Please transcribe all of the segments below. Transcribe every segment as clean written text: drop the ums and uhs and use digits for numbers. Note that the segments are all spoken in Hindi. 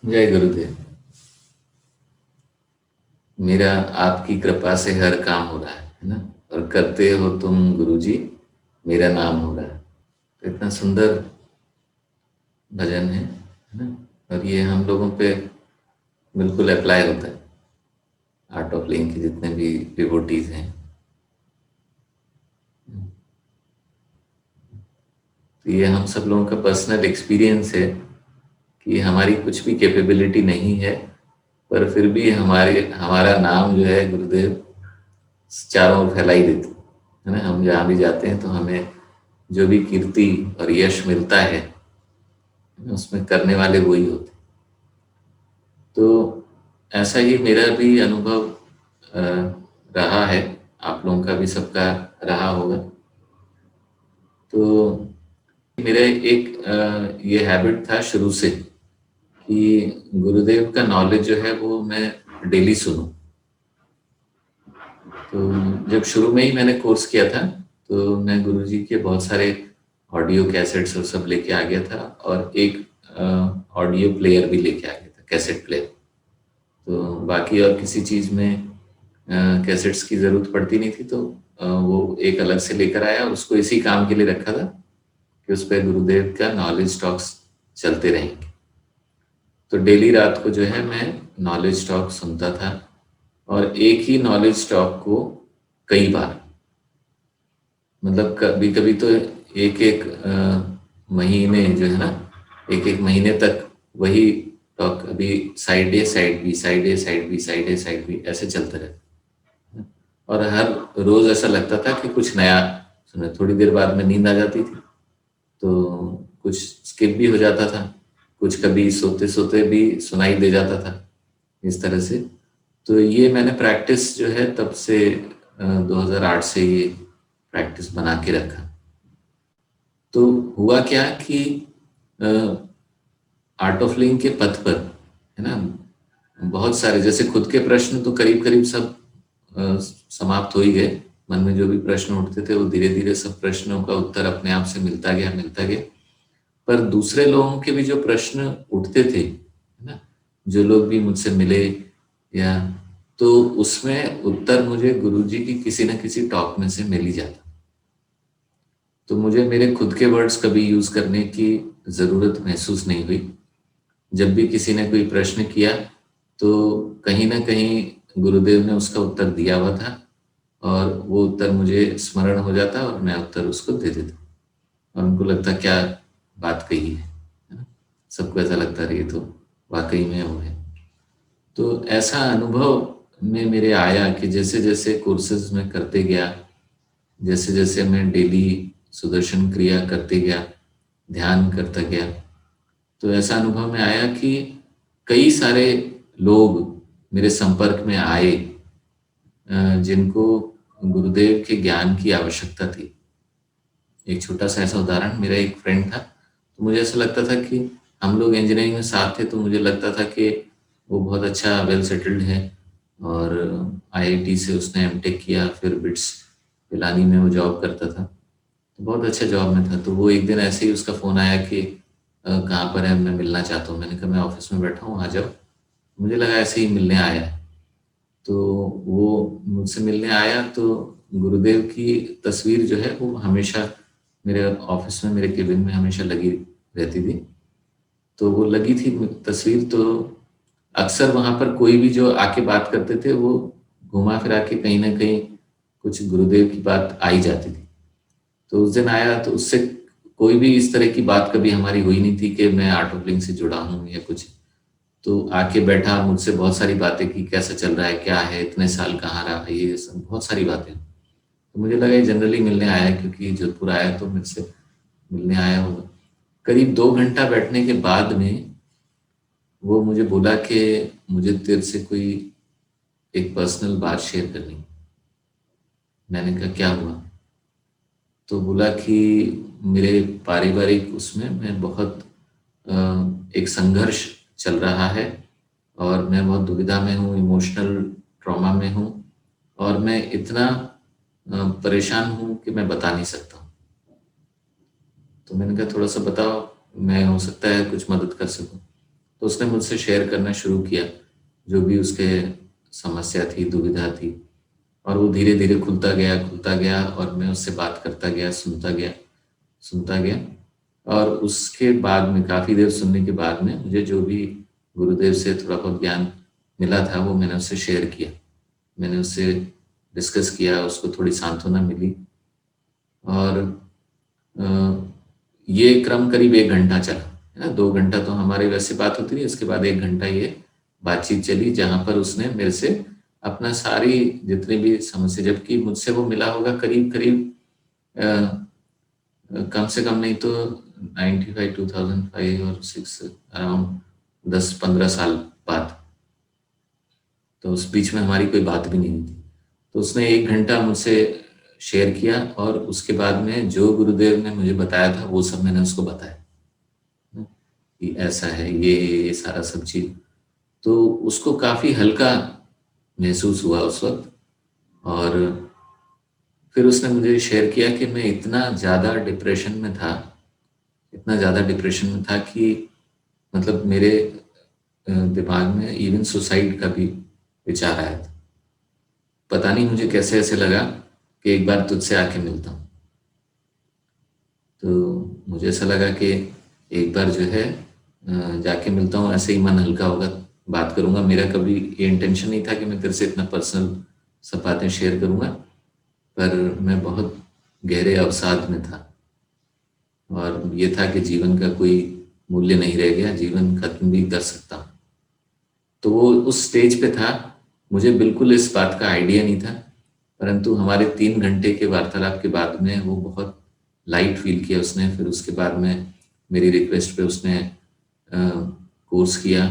जय गुरुदेव। मेरा आपकी कृपा से हर काम हो रहा है ना। और करते हो तुम गुरुजी, मेरा नाम हो रहा है। तो इतना सुंदर भजन है ना। और ये हम लोगों पे बिल्कुल अप्लाई होता है। आर्ट ऑफ लिविंग के जितने भी डिवोटीज हैं, तो ये हम सब लोगों का पर्सनल एक्सपीरियंस है कि हमारी कुछ भी कैपेबिलिटी नहीं है, पर फिर भी हमारे हमारा नाम जो है गुरुदेव चारों ओर फैलाई देते है ना। हम जहाँ भी जाते हैं तो हमें जो भी कीर्ति और यश मिलता है, उसमें करने वाले वही होते। तो ऐसा ही मेरा भी अनुभव अ, रहा है, आप लोगों का भी सबका रहा होगा। तो मेरा एक ये हैबिट था शुरू से कि गुरुदेव का नॉलेज जो है वो मैं डेली सुनूं। तो जब शुरू में ही मैंने कोर्स किया था, तो मैं गुरुजी के बहुत सारे ऑडियो कैसेट्स और सब लेके आ गया था, और एक ऑडियो प्लेयर भी लेके आ गया था, कैसेट प्लेयर। तो बाकी और किसी चीज़ में कैसेट्स की ज़रूरत पड़ती नहीं थी, तो वो एक अलग से लेकर आया और उसको इसी काम के लिए रखा था कि उस पर गुरुदेव का नॉलेज टॉक्स चलते रहेंगे। तो डेली रात को जो है मैं नॉलेज टॉक सुनता था, और एक ही नॉलेज टॉक को कई बार, मतलब कभी कभी तो एक एक महीने जो है ना, एक एक महीने तक वही टॉक, अभी साइड ए साइड बी, साइड ए साइड बी, साइड ए साइड बी, ऐसे चलते रहता। और हर रोज ऐसा लगता था कि कुछ नया सुने। थोड़ी देर बाद में नींद आ जाती थी, तो कुछ स्किप भी हो जाता था, कुछ कभी सोते सोते भी सुनाई दे जाता था, इस तरह से। तो ये मैंने प्रैक्टिस जो है तब से 2008 से ये प्रैक्टिस बना के रखा। तो हुआ क्या कि आर्ट ऑफ लिविंग के पथ पर, है ना, बहुत सारे, जैसे खुद के प्रश्न तो करीब करीब सब समाप्त हो ही गए। मन में जो भी प्रश्न उठते थे वो धीरे धीरे सब प्रश्नों का उत्तर अपने आप से मिलता गया। पर दूसरे लोगों के भी जो प्रश्न उठते थे, है ना, जो लोग भी मुझसे मिले, या तो उसमें उत्तर मुझे गुरुजी की किसी न किसी टॉक में से मिल ही जाता। तो मुझे मेरे खुद के वर्ड्स कभी यूज करने की जरूरत महसूस नहीं हुई। जब भी किसी ने कोई प्रश्न किया, तो कहीं ना कहीं गुरुदेव ने उसका उत्तर दिया हुआ था, और वो उत्तर मुझे स्मरण हो जाता और मैं उत्तर उसको दे देता, और उनको लगता क्या बात कही है ना। सबको ऐसा लगता रही तो वाकई में वो है। तो ऐसा अनुभव में मेरे आया कि जैसे जैसे कोर्सेज में करते गया, जैसे जैसे मैं डेली सुदर्शन क्रिया करते गया, ध्यान करता गया, तो ऐसा अनुभव में आया कि कई सारे लोग मेरे संपर्क में आए, जिनको गुरुदेव के ज्ञान की आवश्यकता थी। एक छोटा सा ऐसा उदाहरण, मेरा एक फ्रेंड था, तो मुझे ऐसा लगता था कि हम लोग इंजीनियरिंग में साथ थे, तो मुझे लगता था कि वो बहुत अच्छा वेल सेटल्ड है, और आईआईटी से उसने एमटेक किया, फिर बिट्स पिलानी में वो जॉब करता था, तो बहुत अच्छा जॉब में था। तो वो एक दिन ऐसे ही उसका फ़ोन आया कि कहाँ पर है, मैं मिलना चाहता हूँ। मैंने कहा मैं ऑफिस में बैठा हूँ, आ जाओ। मुझे लगा ऐसे ही मिलने आया है। तो वो मुझसे मिलने आया, तो गुरुदेव की तस्वीर जो है वो हमेशा मेरे ऑफिस में, मेरे केबिन में हमेशा लगी रहती थी। तो वो लगी थी तस्वीर, तो अक्सर वहां पर कोई भी जो आके बात करते थे, वो घुमा फिरा के कहीं ना कहीं कुछ गुरुदेव की बात आ ही जाती थी। तो उस दिन आया, तो उससे कोई भी इस तरह की बात कभी हमारी हुई नहीं थी कि मैं आर्ट ऑफ लिविंग से जुड़ा हूँ या कुछ। तो आके बैठा, मुझसे बहुत सारी बातें की, कैसा चल रहा है, क्या है, इतने साल कहाँ रहा, ये सब बहुत सारी बातें। तो मुझे लगा ये जनरली मिलने आया है, क्योंकि जोधपुर आया तो मुझसे मिलने आया होगा। करीब 2 घंटा बैठने के बाद में वो मुझे बोला कि मुझे तेरे से कोई एक पर्सनल बात शेयर करनी। मैंने कहा क्या हुआ? तो बोला कि मेरे पारिवारिक उसमें मैं बहुत एक संघर्ष चल रहा है, और मैं बहुत दुविधा में हूँ, इमोशनल ट्रॉमा में हूँ, और मैं इतना परेशान हूँ कि मैं बता नहीं सकता हूँ। तो मैंने कहा थोड़ा सा बताओ, मैं हो सकता है कुछ मदद कर सकूँ। तो उसने मुझसे शेयर करना शुरू किया, जो भी उसके समस्या थी, दुविधा थी, और वो धीरे-धीरे खुलता गया और मैं उससे बात करता गया, सुनता गया। और उसके बाद में काफ़ी देर सुनने के बाद में मुझे जो भी गुरुदेव से थोड़ा बहुत ज्ञान मिला था, वो मैंने उससे शेयर किया। मैंने उससे डिस्कस किया, उसको थोड़ी सांत्वना मिली, और अ, ये क्रम करीब 1 घंटा चला, है ना? 2 घंटा तो हमारी वैसे बात होती रही, उसके बाद 1 घंटा ये बातचीत चली, जहाँ पर उसने मेरे से अपना सारी जितनी भी समस्या, जबकि मुझसे वो मिला होगा करीब-करीब अ कम से कम नहीं तो 95 2005 और 6 अराउंड 10-15 साल बाद। तो उस बीच में हमारी कोई बात भी नहीं हुई थी। तो उसने 1 घंटा मुझसे शेयर किया, और उसके बाद में जो गुरुदेव ने मुझे बताया था वो सब मैंने उसको बताया, हुँ, कि ऐसा है, ये सारा सब चीज़। तो उसको काफ़ी हल्का महसूस हुआ उस वक़्त, और फिर उसने मुझे शेयर किया कि मैं इतना ज़्यादा डिप्रेशन में था कि मतलब मेरे दिमाग में इवन सुसाइड का भी विचार आया था। पता नहीं मुझे कैसे ऐसे लगा कि एक बार तुझसे आके मिलता हूँ। तो मुझे ऐसा लगा कि एक बार जो है जाके मिलता हूँ, ऐसे ही मन हल्का होगा, बात करूँगा। मेरा कभी ये इंटेंशन नहीं था कि मैं तेरे से इतना पर्सनल सब बातें शेयर करूँगा, पर मैं बहुत गहरे अवसाद में था, और ये था कि जीवन का कोई मूल्य नहीं रह गया, जीवन खत्म भी कर सकता हूँ। तो वो उस स्टेज पे था, मुझे बिल्कुल इस बात का आइडिया नहीं था, परंतु हमारे 3 घंटे के वार्तालाप के बाद में वो बहुत लाइट फ़ील किया उसने। फिर उसके बाद में मेरी रिक्वेस्ट पे उसने कोर्स किया,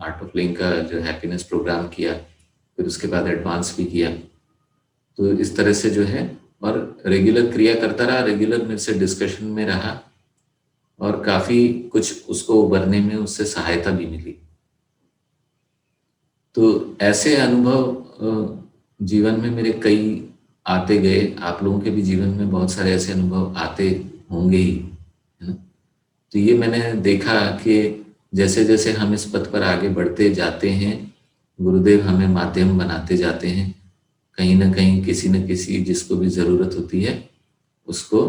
आर्ट ऑफ लिविंग का जो हैप्पीनेस प्रोग्राम किया, फिर उसके बाद एडवांस भी किया। तो इस तरह से जो है, और रेगुलर क्रिया करता रहा, रेगुलर मेरे से डिस्कशन में रहा, और काफ़ी कुछ उसको उभरने में उससे सहायता भी मिली। तो ऐसे अनुभव जीवन में मेरे कई आते गए, आप लोगों के भी जीवन में बहुत सारे ऐसे अनुभव आते होंगे ही, है ना? तो ये मैंने देखा कि जैसे-जैसे हम इस पथ पर आगे बढ़ते जाते हैं, गुरुदेव हमें माध्यम बनाते जाते हैं, कहीं न कहीं किसी न किसी जिसको भी ज़रूरत होती है, उसको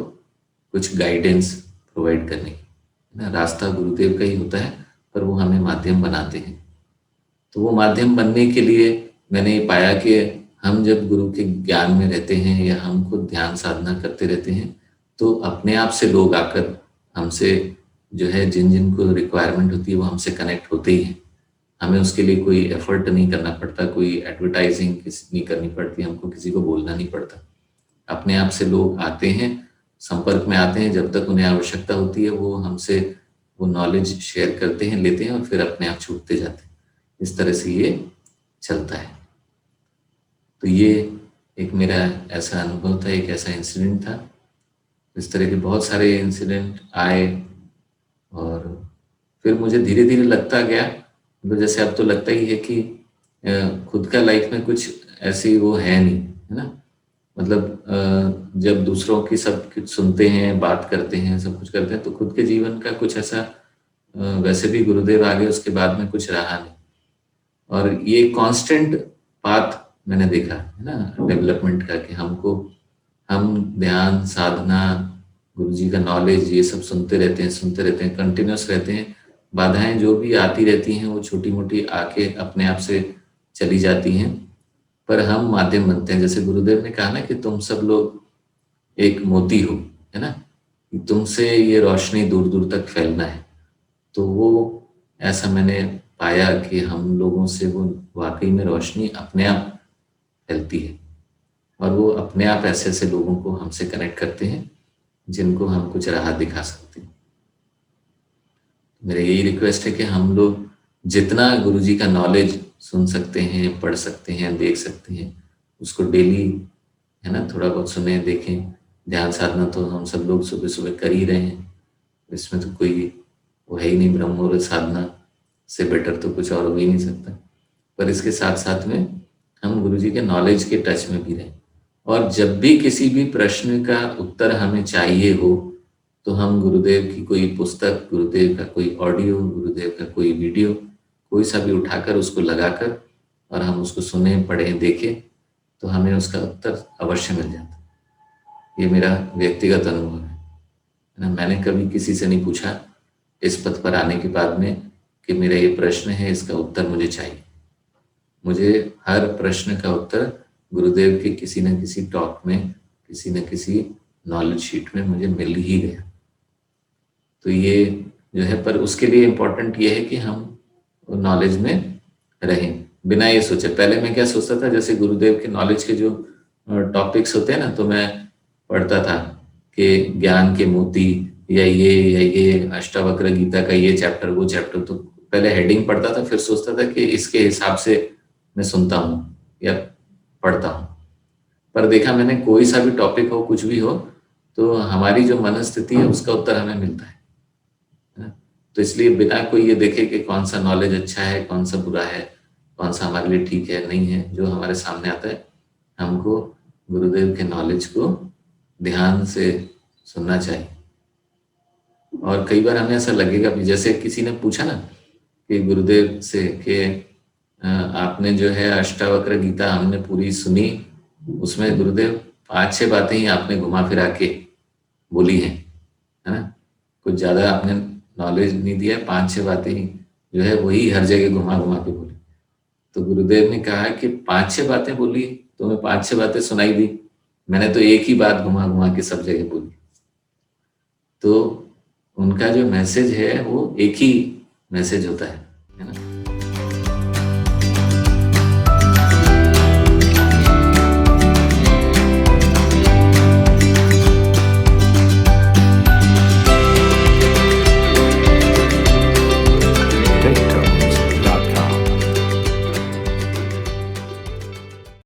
कुछ गाइडेंस प्रोवाइड करने की, है ना? रास्ता गुरुदेव का ही होता है, पर वो हमें माध्यम बनाते हैं। तो वो माध्यम बनने के लिए मैंने ये पाया कि हम जब गुरु के ज्ञान में रहते हैं, या हम खुद ध्यान साधना करते रहते हैं, तो अपने आप से लोग आकर हमसे जो है, जिन-जिन को रिक्वायरमेंट होती है, वो हमसे कनेक्ट होते ही हैं। हमें उसके लिए कोई एफर्ट नहीं करना पड़ता, कोई एडवर्टाइज़िंग किसी नहीं करनी पड़ती, हमको किसी को बोलना नहीं पड़ता। अपने आप से लोग आते हैं, संपर्क में आते हैं, जब तक उन्हें आवश्यकता होती है, वो हमसे वो नॉलेज शेयर करते हैं, लेते हैं, और फिर अपने आप छूटते जाते हैं। इस तरह से ये चलता है। तो ये एक मेरा ऐसा अनुभव था, एक ऐसा इंसिडेंट था। इस तरह के बहुत सारे इंसिडेंट आए, और फिर मुझे धीरे-धीरे लगता गया, मतलब जैसे अब तो लगता ही है कि खुद का लाइफ में कुछ ऐसी वो है नहीं, है ना? मतलब जब दूसरों की सब कुछ सुनते हैं, बात करते हैं, सब कुछ करते हैं, तो खुद के जीवन का कुछ ऐसा वैसे भी गुरुदेव आ गए उसके बाद में कुछ रहा नहीं। और ये कांस्टेंट पाथ मैंने देखा, है ना? डेवलपमेंट का, कि हम ध्यान, साधना, गुरुजी का नॉलेज, ये सब सुनते रहते हैं, कंटिन्यूअस रहते हैं। बाधाएँ जो भी आती रहती हैं, वो छोटी-मोटी आके अपने आप से चली जाती हैं, पर हम माध्यम बनते हैं। जैसे गुरुदेव ने कहा ना कि तुम सब लोग एक मोती हो, है ना? तुमसे ये रोशनी दूर-दूर तक फैलना है। तो वो ऐसा मैंने पाया कि हम लोगों से वो वाक़ई में रोशनी अपने आप फैलती है, और वो अपने आप ऐसे-ऐसे लोगों को हमसे कनेक्ट करते हैं, जिनको हम कुछ राह दिखा सकते हैं। मेरा यही रिक्वेस्ट है कि हम लोग जितना गुरुजी का नॉलेज सुन सकते हैं, पढ़ सकते हैं, देख सकते हैं, उसको डेली, है ना, थोड़ा बहुत सुने, देखें। ध्यान साधना तो हम सब लोग सुबह-सुबह कर ही रहे हैं। इसमें तो कोई वो है ही नहीं, ब्रह्म मुहूर्त साधना से बेटर तो कुछ और हो ही नहीं सकता। पर इसके साथ-साथ में हम गुरुजी के नॉलेज के टच में भी रहें, और जब भी किसी भी प्रश्न का उत्तर हमें चाहिए हो, तो हम गुरुदेव की कोई पुस्तक, गुरुदेव का कोई ऑडियो, गुरुदेव का कोई वीडियो, कोई सा भी उठाकर उसको लगाकर और हम उसको सुने, पढ़ें, देखें, तो हमें उसका उत्तर अवश्य मिल जाता है। ये मेरा व्यक्तिगत अनुभव है ना। मैंने कभी किसी से नहीं पूछा इस पथ पर आने के बाद में कि मेरा ये प्रश्न है, इसका उत्तर मुझे चाहिए। मुझे हर प्रश्न का उत्तर गुरुदेव के किसी न किसी टॉक में, किसी न किसी नॉलेज शीट में मुझे मिल ही गया। तो ये जो है, पर उसके लिए इम्पोर्टेंट ये है कि हम नॉलेज में रहें, बिना ये सोचे। पहले मैं क्या सोचता था, जैसे गुरुदेव के नॉलेज के जो टॉपिक्स होते हैं ना, तो मैं पढ़ता था कि ज्ञान के मोती या ये अष्टावक्र गीता का ये चैप्टर, वो चैप्टर, तो पहले हेडिंग पढ़ता था, फिर सोचता था कि इसके हिसाब से मैं सुनता हूँ या पढ़ता हूँ। पर देखा मैंने, कोई सा भी टॉपिक हो, कुछ भी हो, तो हमारी जो मनस्थिति है उसका उत्तर हमें मिलता है ना। तो इसलिए बिना कोई ये देखे कि कौन सा नॉलेज अच्छा है, कौन सा बुरा है, कौन सा हमारे लिए ठीक है, नहीं है, जो हमारे सामने आता है, हमको गुरुदेव के नॉलेज को ध्यान से सुनना चाहिए। और कई बार हमें ऐसा लगेगा भी, जैसे किसी ने पूछा ना कि गुरुदेव से कि आपने जो है अष्टावक्र गीता हमने पूरी सुनी, उसमें गुरुदेव 5-6 बातें ही आपने घुमा फिरा के बोली हैं, है ना, कुछ ज्यादा आपने नॉलेज नहीं दिया, 5-6 बातें ही जो है वही हर जगह घुमा घुमा के बोली। तो गुरुदेव ने कहा कि 5-6 बातें बोली, तो मैं 5-6 बातें सुनाई दी, मैंने तो एक ही बात घुमा घुमा के सब जगह बोली। तो उनका जो मैसेज है वो एक ही मैसेज होता है ना।